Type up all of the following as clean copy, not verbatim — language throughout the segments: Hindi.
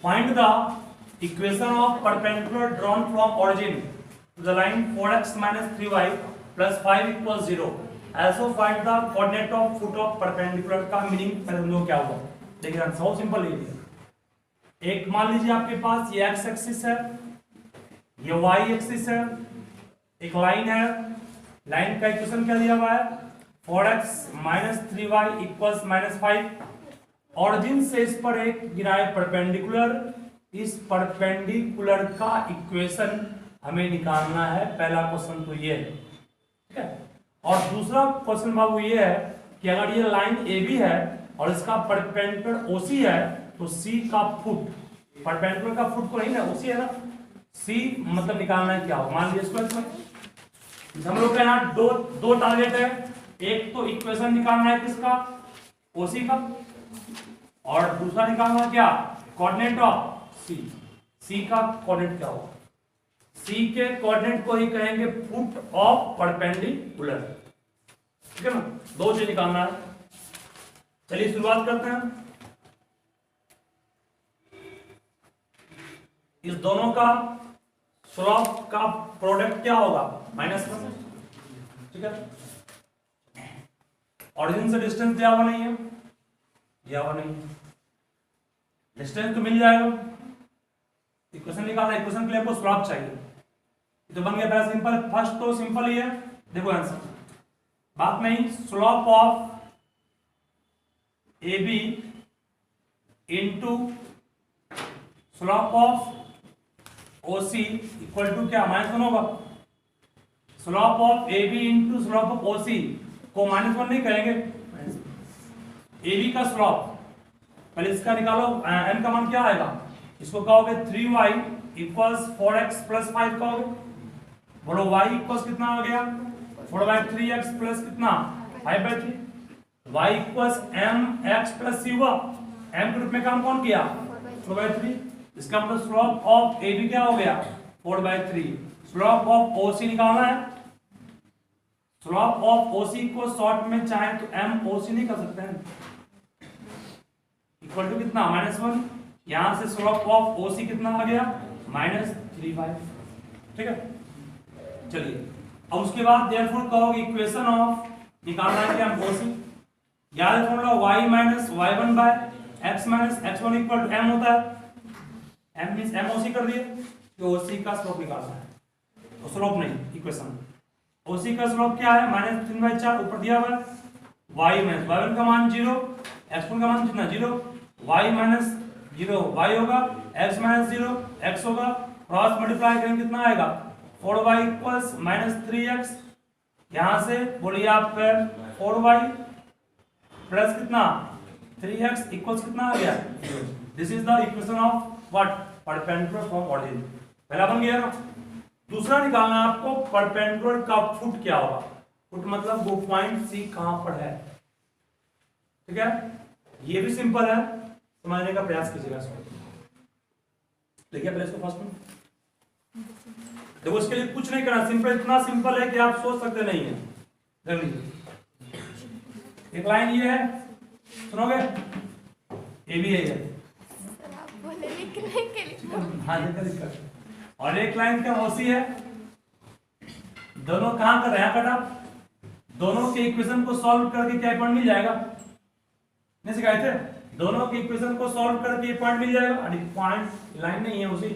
Find the equation of perpendicular drawn from origin to the line 4x minus 3y plus 5 equals 0. Also find the coordinate of foot of perpendicular का मीनिंग पहले हम लोग क्या होगा देखिए बहुत सिंपल है। एक मान लीजिए आपके पास ये x एक्सिस है, ये y एक्सिस है, एक लाइन है, लाइन का इक्वेशन क्या दिया हुआ है 4x minus 3y equals -5। Origin से इस पर एक गिरा है परपेंडिकुलर, इस परपेंडिकुलर का इक्वेशन हमें निकालना है। पहला क्वेश्चन तो ये है, ठीक है। और दूसरा क्वेश्चन बाबू ये है कि अगर ये लाइन ए बी है और इसका परपेंडिकुलर ओसी है तो सी का फुट, परपेंडिकुलर का फुट को नहीं ना ओसी है ना, सी मतलब निकालना है क्या हो। मान लीजिए इसको हम लोग का यहाँ दो टारगेट है, एक तो इक्वेशन निकालना है किसका ओसी का, और दूसरा निकालना क्या कोऑर्डिनेट ऑफ सी। सी का कोऑर्डिनेट क्या होगा, सी के कोऑर्डिनेट को ही कहेंगे फुट ऑफ परपेंडिकुलर, ठीक है ना। दो चीज निकालना है। चलिए शुरुआत करते हैं। इस दोनों का स्लोप का प्रोडक्ट क्या होगा -1, ठीक है। ऑरिजिन से डिस्टेंस दिया हुआ नहीं है, दिया हुआ नहीं है, डिस्टेंस तो मिल जाएगा। इक्वेशन निकालना, इक्वेशन के लिए आपको स्लोप चाहिए, तो बन गया पहला सिंपल। फर्स्ट तो सिंपल ही है, देखो आंसर बात नहीं। Slope of A B into slope of OC equal to क्या -1 होगा। Slope of A B into slope of OC को -1 नहीं करेंगे, ए बी का स्लोप पहले इसका निकालो, एम का मान क्या आएगा, इसको कहोगे 3y इक्वल्स 4x प्लस 5 कहोगे। बोलो y इक्वल्स कितना हो गया 4/3x प्लस कितना 5/3। y equals mx plus c हुआ, m के रूप में काम कौन किया 4/3। इसका मतलब स्लोप ऑफ ए बी क्या हो गया 4/3। स्लोप ऑफ ओसी निकालना है। स्लोप ऑफ ओसी को शॉर्ट में चाहे तो एम ओसी नहीं कर सकते हैं, इक्वल टू कितना -1। यहां से स्लोप ऑफ ओसी कितना आ गया -3/5, ठीक है। चलिए अब उसके बाद देयरफॉर कहोगे इक्वेशन ऑफ निकालना है क्या ओसी। याद है formula y minus y1 by x minus x1 equal to m होता है। m मींस m ओसी कर दिए, तो ओसी का स्लोप निकालना है, तो स्लोप नहीं इक्वेशन। ओसी का स्लोप क्या है -3/4 ऊपर दिया हुआ है। y माइनस y1 का मान 0, x1 का मान कितना 0, y माइनस 0 y होगा, x माइनस 0 x होगा, क्रॉस मल्टीप्लाई करेंगे कितना आएगा 4y इक्वल्स -3x। यहां से बोलिए आप 4y प्लस कितना 3x इक्वल्स कितना आ गया। This is the equation of what perpendicular from origin. पहला बन गया ना। दूसरा निकालना है आपको परपेंडिकुलर का फुट क्या होगा। फुट मतलब वो पॉइंट सी कहां पर है, ठीक है। ये भी सिंपल है, समझने का प्रयास कीजिएगा इसको। देखिए पहले इसको फर्स्ट में देखो, इसके लिए कुछ नहीं करना, सिंपल, इतना सिंपल है कि आप सोच सकते नहीं है। देख लीजिए एक लाइन ये है, सुनोगे ए बी है, हाँ दिक्कत। और एक लाइन क्या ओसी है, दोनों कहां कर रहे हैं कटा, दोनों के इक्वेशन को सॉल्व करके क्या पॉइंट मिल जाएगा, नहीं सिखाए थे, दोनों के इक्वेशन को सॉल्व करके पॉइंट मिल जाएगा। अरे पॉइंट लाइन नहीं है उसी,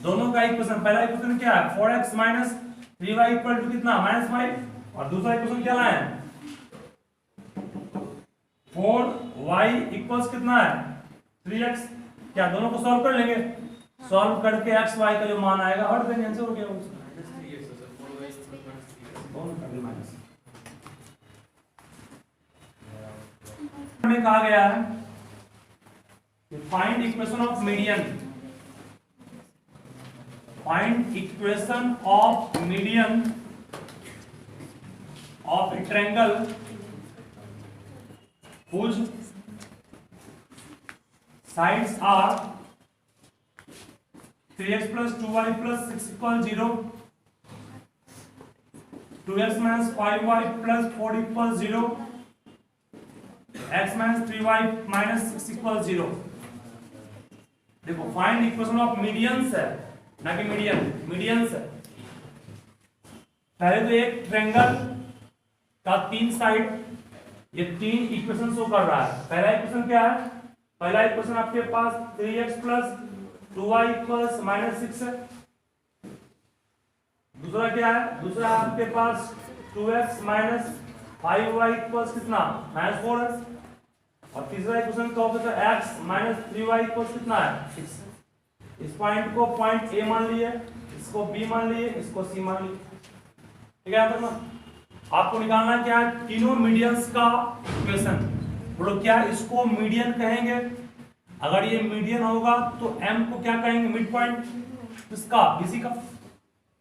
दोनों का इक्वेशन, पहला इक्वेशन क्या है 4x minus 3y equal to कितना -5, और दूसरा इक्वेशन क्या लाए 4y इक्वल्स कितना है 3x। क्या दोनों को सॉल्व कर लेंगे, सॉल्व करके x y का जो मान आएगा और देन आंसर हो गया उसका। में कहा गया है find equation of median, find equation of median of A triangle whose sides are 3x plus 2y plus 6 equals 0, 2x minus 5y plus 4 equals 0, x minus 3y minus 6 equals 0। देखो फाइंड इक्वेशन ऑफ मीडियंस है ना कि मीडियंस है। पहले तो एक ट्रायंगल का 3 साइड, ये 3 इक्वेशन शो कर रहा है। पहला इक्वेशन क्या है? पहला इक्वेशन आपके पास 3x प्लस 2y इक्वल्स -6 है। दूसरा क्या है? दूसरा आपके पास 2x माइनस 5y इक्वल्स कितना? -4 है। और तीसरा इक्वेशन क्या होगा? x माइनस 3y इक्वल्स कितना है? 6। इस पॉइंट को पॉइंट A मान लिए, इसको B मान लिए, इसको C मान लिए। ठीक है ना? आपको निकालना क्या है? तीनों मीडियंस का इक्वेशन। बोलो क्या इसको मीडियन कहेंगे? अगर ये मीडियन होगा तो m को क्या कहेंगे? मिड पॉइंट इसका, BC का।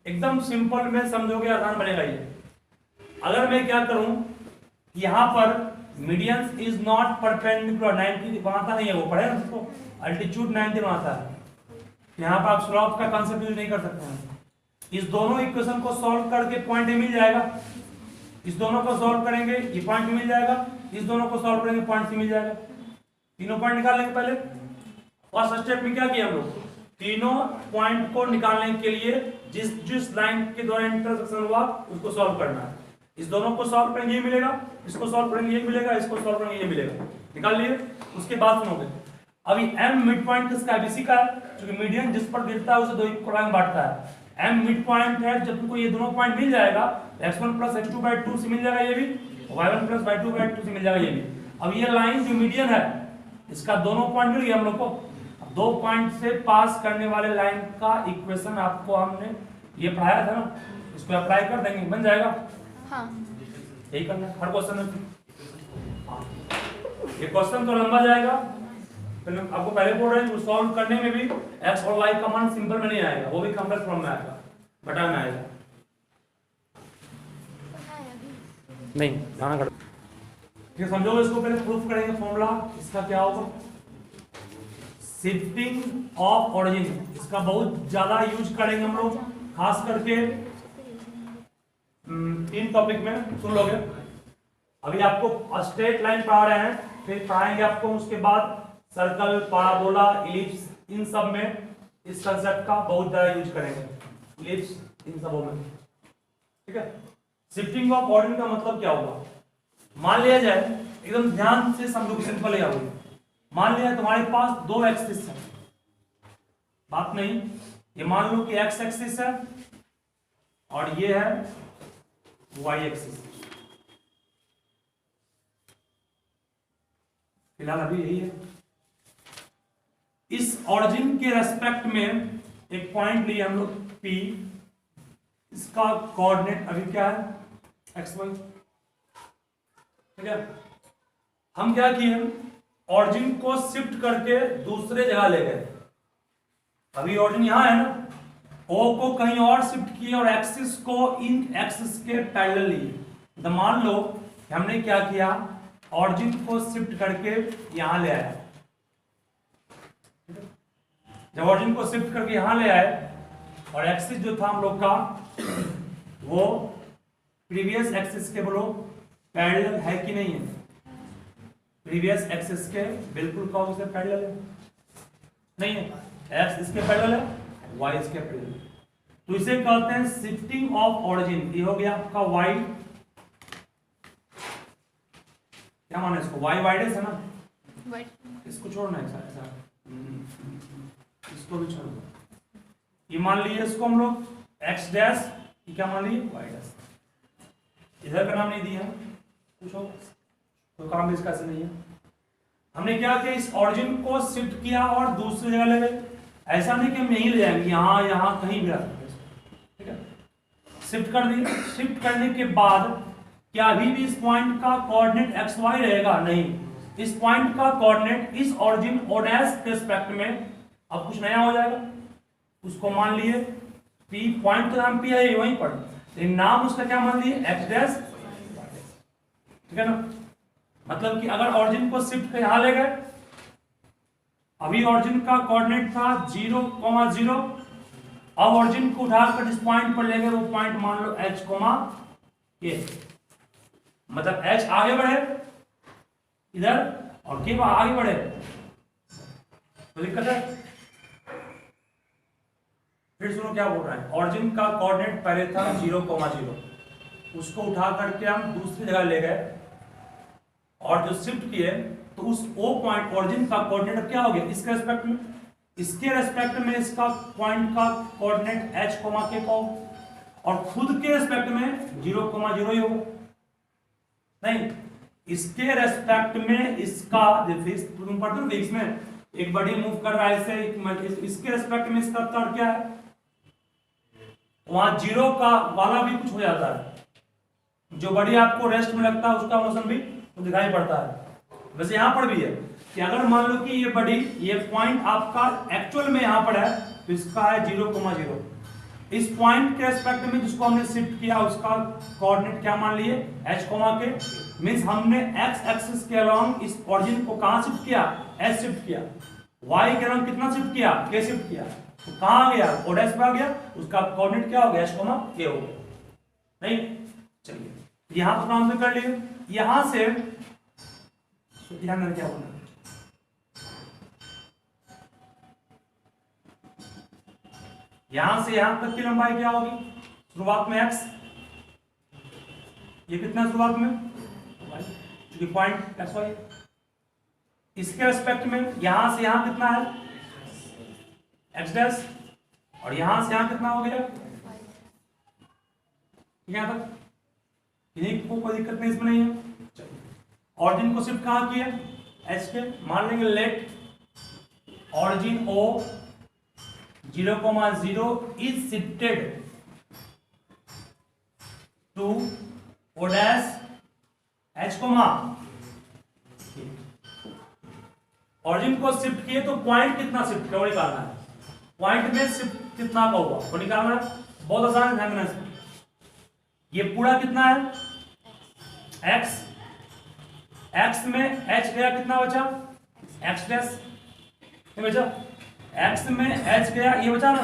एकदम सिंपल में समझोगे, आसान बनेगा ये। अगर मैं क्या करूं, यहां पर मीडियंस इज नॉट परपेंडिकुलर 90 बनाता नहीं है, वो पढ़े उसको, अल्टीट्यूड 90 बनाता है। यहां पर आप स्लोप का कांसेप्ट यूज नहीं कर सकते हैं। इस दोनों इक्वेशन को सॉल्व करके पॉइंट मिल जाएगा। इस दोनों को सॉल्व करेंगे ये पॉइंट मिल जाएगा, इस दोनों को सॉल्व करेंगे पॉइंट मिल जाएगा। तीनों पॉइंट निकालने के पहले फर्स्ट स्टेप में क्या किया हम लोग? तीनों पॉइंट को निकालने के लिए जिस लाइन के द्वारा इंटरसेक्शन हुआ उसको सॉल्व करना है। इस दोनों को सॉल्व करेंगे ये मिलेगा, इसको सॉल्व करेंगे ये मिलेगा, इसको सॉल्व करेंगे ये मिलेगा। निकाल लिए। उसके बाद सुनोगे, अभी m मिड पॉइंट किसका है? BC का है, क्योंकि मीडियन जिस पर गिरता है उसे दो इक्वल में बांटता है। m मिड पॉइंट है, जब तुमको ये दोनों पॉइंट मिल जाएगा, x1 प्लस x2/2 से मिल जाएगा ये भी, y1 प्लस y2/2 से मिल जाएगा ये भी। अब ये लाइन जो मीडियन है, इसका दोनों पॉइंट मिल गया हम लोग को। दो पॉइंट से पास करने वाले लाइन का इक्वेशन आपको हमने ये पढ़ाया था ना, इसको अप्लाई कर देंगे, बन जाएगा। हाँ। यही करना है हर क्वेश्चन में। ये क्वेश्चन तो लंबा जाएगा, आपको पहले बोल रहे हैं सॉल्व करने में भी x और y का मान सिंपल में नहीं आएगा, वो भी कॉम्प्लेक्स फॉर्म में आएगा, बटा में आएगा। नहीं गाना कर ठीक समझोगे इसको। पहले प्रूफ करेंगे फॉर्मूला इसका क्या होगा? शिफ्टिंग ऑफ ऑरिजिन, इसका बहुत ज्यादा यूज करेंगे हम लोग, खास करके 3 टॉपिक में सुन लोगे। अभी आपको स्ट्रेट लाइन पढ़ा रहे हैं, फिर पढ़ाएंगे आपको उसके बाद सर्कल, पैराबोला, इलिप्स, इन सब में इस कंसेप्ट का बहुत ज्यादा यूज करेंगे, इलिप्स इन सबों में। ठीक है। शिफ्टिंग ऑफ ऑर्डिन का मतलब क्या होगा? मान लिया जाए, एकदम ध्यान से समझो, सिंपल है यार। मान लिया तुम्हारे पास 2 एक्सिस है, बात नहीं, ये मान लो कि x एक्सिस है और ये है y एक्सिस। फिलहाल अभी यही है। इस ऑरिजिन के रेस्पेक्ट में एक पॉइंट लिए हम लोग P, इसका कोऑर्डिनेट अभी क्या है? xy। ठीक है। हम क्या किए? ऑरिजिन को शिफ्ट करके दूसरे जगह ले गए। अभी ऑरिजिन यहां है ना, O को कहीं और शिफ्ट किए और एक्सिस को इन एक्सिस के पैरेलल लिए। तो मान लो हमने क्या किया, ऑरिजिन को शिफ्ट करके यहां ले आया। जब ऑरिजिन को शिफ्ट करके यहां ले आए और एक्सिस जो था हम लोग का वो प्रीवियस एक्सिस के बोलो पैरेलल है कि नहीं है? प्रीवियस एक्सिस के बिल्कुल कौन से पैरेलल है? नहीं है। एक्स इसके पैरेलल है, y इसके पैरेलल है, तो इसे कहते हैं शिफ्टिंग ऑफ ऑरिजिन। ये हो गया आपका y, क्या माने इसको? y वाइडेस है ना, इसको छोड़ना है ऐसा, इसको भी छोड़ दो। ये मान लिए इसको हम लोग x डैश, ये क्या मान लिए? y dash. इधर का नाम नहीं दिया, पूछो कोई काम इसका से नहीं है। हमने क्या किया, इस ऑरिजिन को शिफ्ट किया और दूसरी जगह ले गए। ऐसा नहीं कि हम यहीं ले जाएंगे, यहाँ यहाँ कहीं भी रख सकते। ठीक है। शिफ्ट कर दिए। शिफ्ट करने के बाद क्या अभी भी इस पॉइंट का कोऑर्डिनेट एक्स वाई रहेगा? नहीं, इस पॉइंट का कोऑर्डिनेट इस ऑरिजिन ओ डैश के रिस्पेक्ट में अब कुछ नया हो जाएगा। उसको मान लिए पी, पॉइंट का नाम पी है वहीं पर, लेकिन नाम उसका क्या मान लिए? X dash. ठीक है ना। मतलब कि अगर ऑरिजिन को शिफ्ट कर यहां ले गए, अभी ऑरिजिन का कोऑर्डिनेट था 0,0, अब ऑरिजिन को उठाकर जिस पॉइंट पर ले गए वो पॉइंट मान लो h, k, मतलब h आगे बढ़े इधर और k आगे बढ़े तो दिक्कत है। फिर सुनो क्या बोल रहा है, ऑरिजिन का कोऑर्डिनेट पहले था 0,0, उसको उठा करके हम दूसरी जगह ले गए और जो शिफ्ट किए तो उस ओ पॉइंट ऑरिजिन का कोऑर्डिनेट क्या हो गया इसके रेस्पेक्ट में, इसके रेस्पेक्ट में इसका पॉइंट का कोऑर्डिनेट h, k का और खुद के रेस्पेक्ट में 0,0 ही होगा। नहीं, इसके रेस्पेक्ट में इसका तुम पढ़ते हो इसमें एक बॉडी मूव कर रहा है ऐसे, इसके रेस्पेक्ट में इसका तर्क क्या है, वहां 0 का वाला भी कुछ हो जाता है, जो बॉडी आपको रेस्ट में लगता है उसका मोशन भी तो दिखाई पड़ता है। वैसे यहां पर भी है कि अगर मान लो कि ये बॉडी, ये पॉइंट आपका एक्चुअल में यहां पर है तो इसका है 0,0, इस पॉइंट के रेस्पेक्ट में जिसको हमने शिफ्ट किया उसका कोऑर्डिनेट क्या मान लिए h, के मींस हमने x एक्सिस के अलोंग इस ऑरिजिन को कहां शिफ्ट किया, s शिफ्ट किया, y के अलोंग कितना शिफ्ट किया, k शिफ्ट किया, तो कहां आ गया, o' पे आ गया, उसका कोऑर्डिनेट क्या हो गया h, k हो गया। नहीं, चलिए यहां तो काम कर लिए, यहां से ध्यान रखिए क्या बोलना, यहां से यहां तक की लंबाई क्या होगी, शुरुआत में x, ये कितना शुरुआत में y, क्योंकि पॉइंट x, y, इसके रेस्पेक्ट में यहां से यहां कितना है x डैश और यहां से यहां कितना हो गया, यहां तक, इन्हीं को कोई दिक्कत नहीं इसमें नहीं है। ऑरिजिन को शिफ्ट कहां किया h के, मान लेंगे let origin o 0,0 is shifted to o dash h, origin को शिफ्ट किए तो पॉइंट कितना शिफ्ट किया वो निकालना है, पॉइंट में शिफ्ट कितना का हुआ वो निकालना है, बहुत आसान है, ध्यान देना इसमें। ये पूरा कितना है x, x में h गया, कितना बचा x डैश, बचा x में h गया, ये बचा ना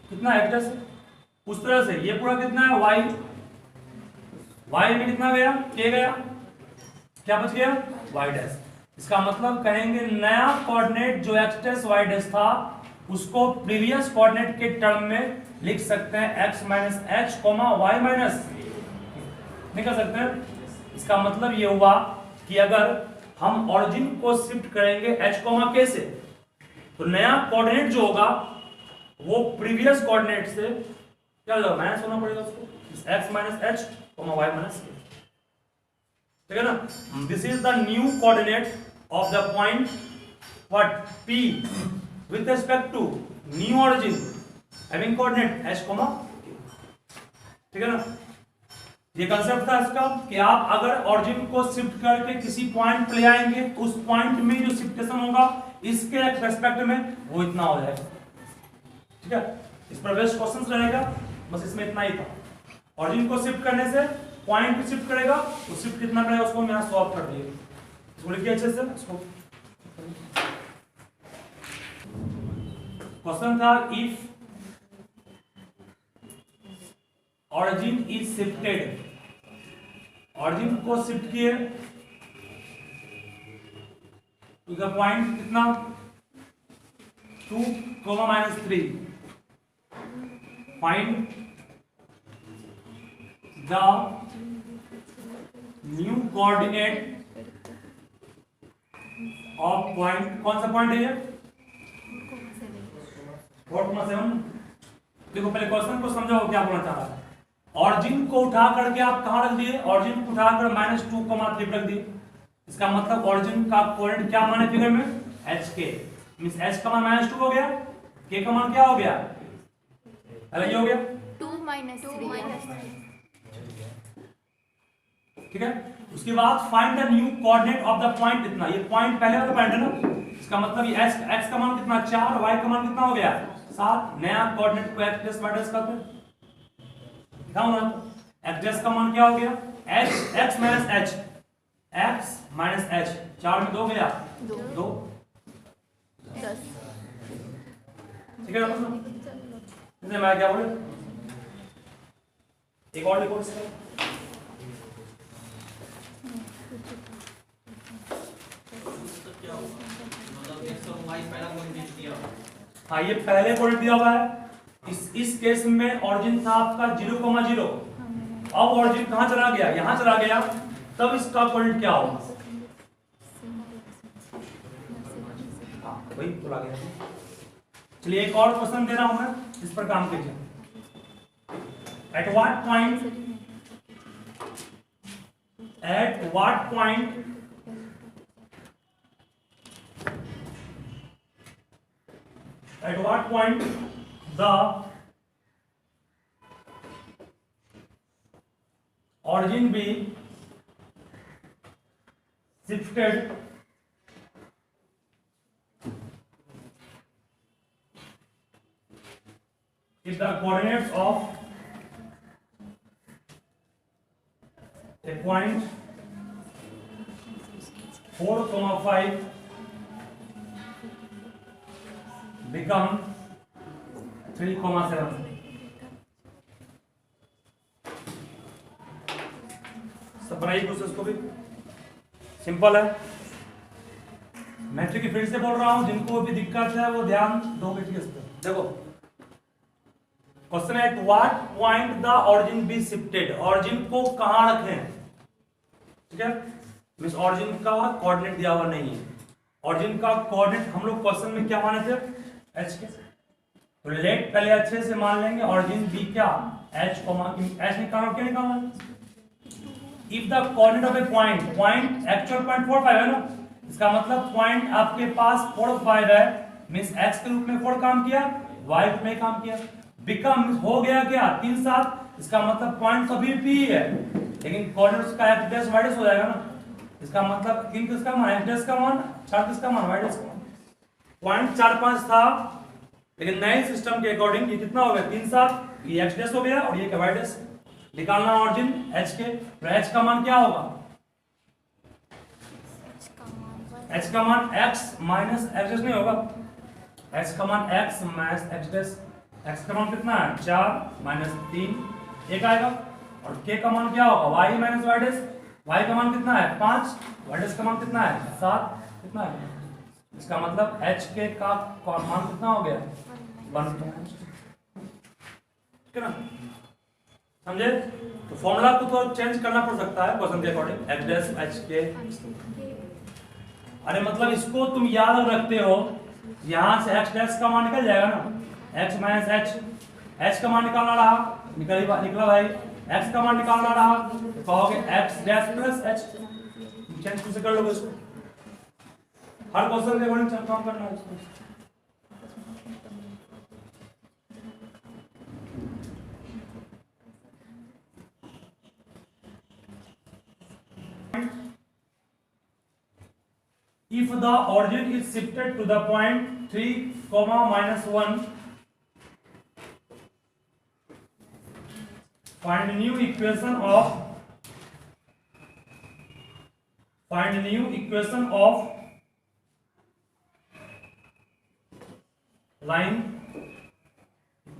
कितना x डैश, उस तरह से ये पूरा कितना है y, y में कितना गया, k गया, क्या बच गया y डैश। इसका मतलब कहेंगे नया कोऑर्डिनेट जो x डैश y डैश था उसको प्रीवियस कोऑर्डिनेट के टर्म में लिख सकते हैं x minus h, y minus, नहीं कर सकते हैं। इसका मतलब ये हुआ कि अगर हम ऑरिजिन को शिफ्ट करेंगे h, k से तो नया कोऑर्डिनेट जो होगा वो प्रीवियस कोऑर्डिनेट से क्या हो जाएगा, माइनस होना पड़ेगा उसको, x minus h, y minus k, ठीक है ना। This is the new coordinate of the point what p with respect to new origin having coordinate h, k, ठीक है ना। ये कंसेप्ट था इसका कि आप अगर ऑरिजिन को शिफ्ट करके किसी पॉइंट पे ले आएंगे तो उस पॉइंट में जो शिफ्टेशन होगा इसके रेस्पेक्ट में वो इतना हो जाएगा, ठीक है। इस पर बेस्ट क्वेश्चंस रहेगा, बस इसमें इतना ही था। ऑरिजिन को शिफ्ट करने से पॉइंट पे शिफ्ट करेगा तो शिफ्ट कितना करेगा उसको मैं यहां सॉल्व कर दिए, इसको लिखिए अच्छे से। इसको क्वेश्चन था if origin is shifted, origin को शिफ्ट किए तो पॉइंट कितना 2, -3, find the new coordinate of point, कौन सा पॉइंट है ये 4,7। देखो पहले क्वेश्चन को समझो क्या बोलना चाह रहा है। ऑरिजिन को उठा करके आप कहां रख दिए, ऑरिजिन को उठाकर -2,3 रख दिए, इसका मतलब ऑरिजिन का कोऑर्डिनेट क्या माने फिगर में h, k, मींस h का मान -2 हो गया, k का मान क्या हो गया, अलग हो गया 2 - 3, ठीक है। उसके बाद find the new coordinate of the point, इतना, ये पॉइंट पहले वाला पॉइंट है ना, इसका मतलब ये x का मान कितना 4, y का मान कितना हो गया 7, नया कोऑर्डिनेट को x प्लस y डैश करते हैं, दिखाओ ना, x डैश का मान क्या हो गया x minus h, x minus h, 4 में 2 गया 2, 10, ठीक है ना। इसने मैं क्या बोले, एक और लिखो इसका, हाँ ये पहले कोऑर्डिनेट दिया हुआ है इस केस में ऑरिजिन था आपका 0,0। अब ऑरिजिन कहां चला गया, यहां चला गया, तब इसका कोऑर्डिनेट क्या होगा? वही तो गया। चलिए एक और क्वेश्चन दे रहा हूं मैं, इस पर काम कीजिए। At what point the origin be shifted if the coordinates of a point 4, 5 become 3,7। सब बनाइए प्रोसेस को भी, सिंपल है। मैं चूंकि फिर से बोल रहा हूं, जिनको भी दिक्कत है वो ध्यान दोगे ठीक है। देखो क्वेश्चन है, at what point the origin be shifted, origin को कहां रखें, ठीक है। मींस ऑरिजिन का कोऑर्डिनेट दिया हुआ नहीं है। ऑरिजिन का कोऑर्डिनेट हम लोग क्वेश्चन में क्या माने थे, एच के। तो लेट पहले अच्छे से मान लेंगे, ऑरिजिन बी क्या, एच निकालना, क्या निकालना, if the coordinate of A point actual point 4, 5 है ना, इसका मतलब पॉइंट आपके पास 4, 5 है, मींस एक्स के रूप में 4 काम किया, वाई रूप में काम किया, बिकम हो गया क्या 3, 7, इसका मतलब पॉइंट कभी भी है, लेकिन कोऑर्डिनेट्स का एक्स डैश वाई डैश हो जाएगा ना, इसका मतलब 3 किसका मान, एक्स डैश का मान, 4 किसका मान, वाई डैश का मान। पॉइंट 4, 5 था, लेकिन नए सिस्टम के अकॉर्डिंग ये कितना हो गया 3, 7, ये एक्स डैश हो गया और ये वाई डैश। निकालना ऑरिजिन एच के, तो एच का मान क्या होगा, एच का मान x माइनस एक्स डैश नहीं होगा, एच का मान x minus x dash, x का मान कितना है 4 माइनस 3 एक आएगा, और k का मान क्या होगा y minus Y dash, y का मान कितना है 5, वाई डैश का मान कितना है 7, कितना है, इसका मतलब h के का मान कितना हो गया 1, ठीक है ना, समझे। तो फॉर्मूला को तो चेंज करना पड़ सकता है क्वेश्चन के अकॉर्डिंग, एक्स डैश एच के। अरे मतलब इसको तुम याद रखते हो, यहां से एक्स डैश का मान निकल जाएगा ना, एक्स माइनस एच का मान निकालना रहा, निकला भाई, एक्स का मान निकालना रहा, तो कहोगे x dash plus H, change कैसे कर लोगे इसको, हर क्वेश्चन के अकॉर्डिंग काम करना है इसको। If the origin is shifted to the point 3, -1, find new equation of line,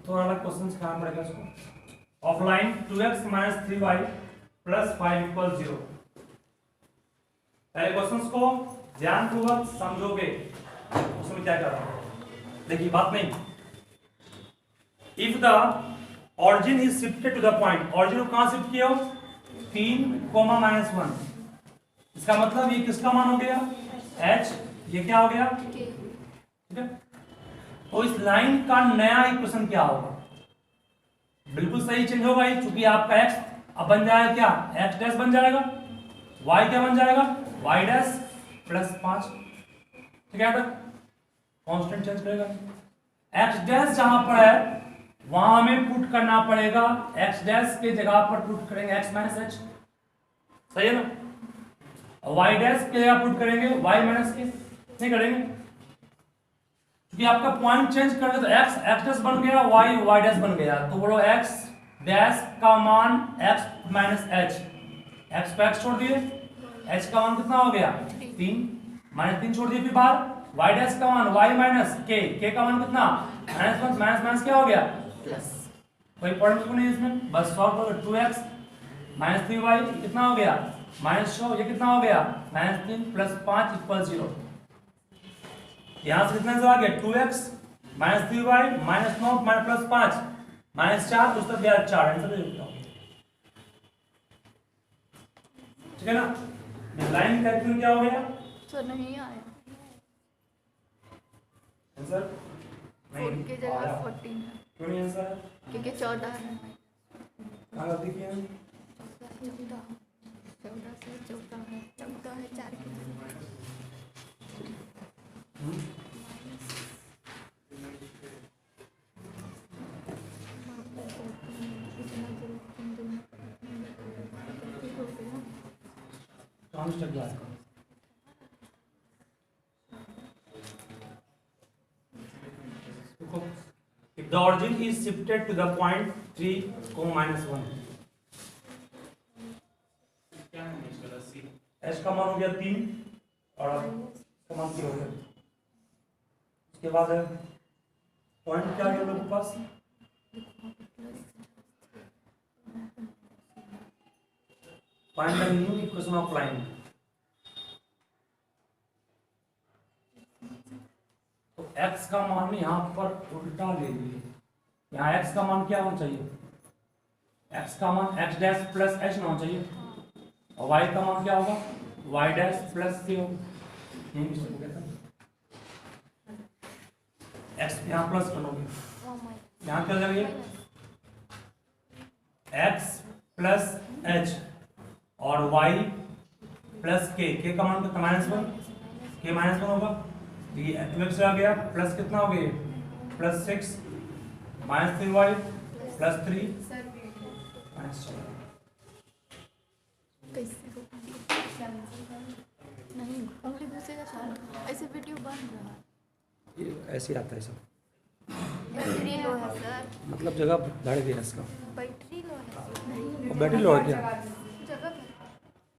थोड़ा अलग क्वेश्चन सिखाना पड़ेगा इसको, of line 2x minus 3y plus 5 equals 0। पहले क्वेश्चंस को ध्यानपूर्वक समझोगे उसमें क्या कर रहा हूं, देखिए बात नहीं। If the origin is shifted to the point, origin को कहां शिफ्ट किया हो 3, -1, इसका मतलब ये किसका मान हो गया h, ये क्या हो गया, ठीक है। तो इस लाइन का नया इक्वेशन क्या होगा, बिल्कुल सही चेंज होगा ही, चूंकि आपका x अब बन जाएगा क्या, x डैश बन जाएगा, y क्या बन जाएगा y डैश प्लस 5, ठीक है, कांस्टेंट चेंज करेगा, x डैश जहां पर है वहां हमें पुट करना पड़ेगा, x डैश के जगह पर पुट करेंगे x माइनस h, सही है ना, y डैश के जगह पुट करेंगे y माइनस k, नहीं करेंगे क्योंकि आपका पॉइंट चेंज करेंगे तो x डैश बन गया, y डैश बन गया, तो बोलो x डैश का मान x माइनस h, x को x छोड़ दिए, h का मान कितना हो गया 3, -3 छोड़ दिए, फिर बाहर y डैश का मान y माइनस k का मान कितना -1, माइनस क्या हो गया प्लस, कोई पॉइंट नहीं इसमें, बस सॉल्व करो, 2x माइनस 3y कितना हो गया -6, ये कितना हो गया -3 प्लस 5 इक्वल 0, यहां से कितना आ गया 2x -3y -9 +5 -4 उस तक गया 4 आंसर दे देता हूं। ठीक है ना। लाइन कैलकुलेट क्या हो गया सर नहीं आया, आंसर 4 की जगह 14 है क्यों नहीं आंसर क्योंकि 14 है। कहां गलती की है 14 से 14 है, 14 है 4 की जगह। कौन सा क्लास का if the origin is shifted to the point 3, -1 h का मान हो गया 3 और इसका मान 3 हो गया। उसके बाद पॉइंट क्या गया लोगों के पास find the new equation of line. तो x का मान यहाँ पर उल्टा ले लिए, यहाँ x का मान क्या होना चाहिए, x का मान x डैश प्लस h ना होना चाहिए, और y का मान क्या होगा y डैश प्लस c होगा। यही मिस्टेक हो गया था, x यहाँ प्लस बनोगे, यहाँ क्या लगेगा x प्लस h और y प्लस k का मान कितना -1 k -1 होगा। ये x आ गया प्लस कितना हो गया +6 -3y +3 -4। नहीं उंगली घुसेगा सर, ऐसे वीडियो बन रहा है। ये ऐसे आता है सब, बैटरी लो है सर, मतलब जगह बढ़ गया इसका, बैटरी लो है नहीं बैटरी लो है क्या।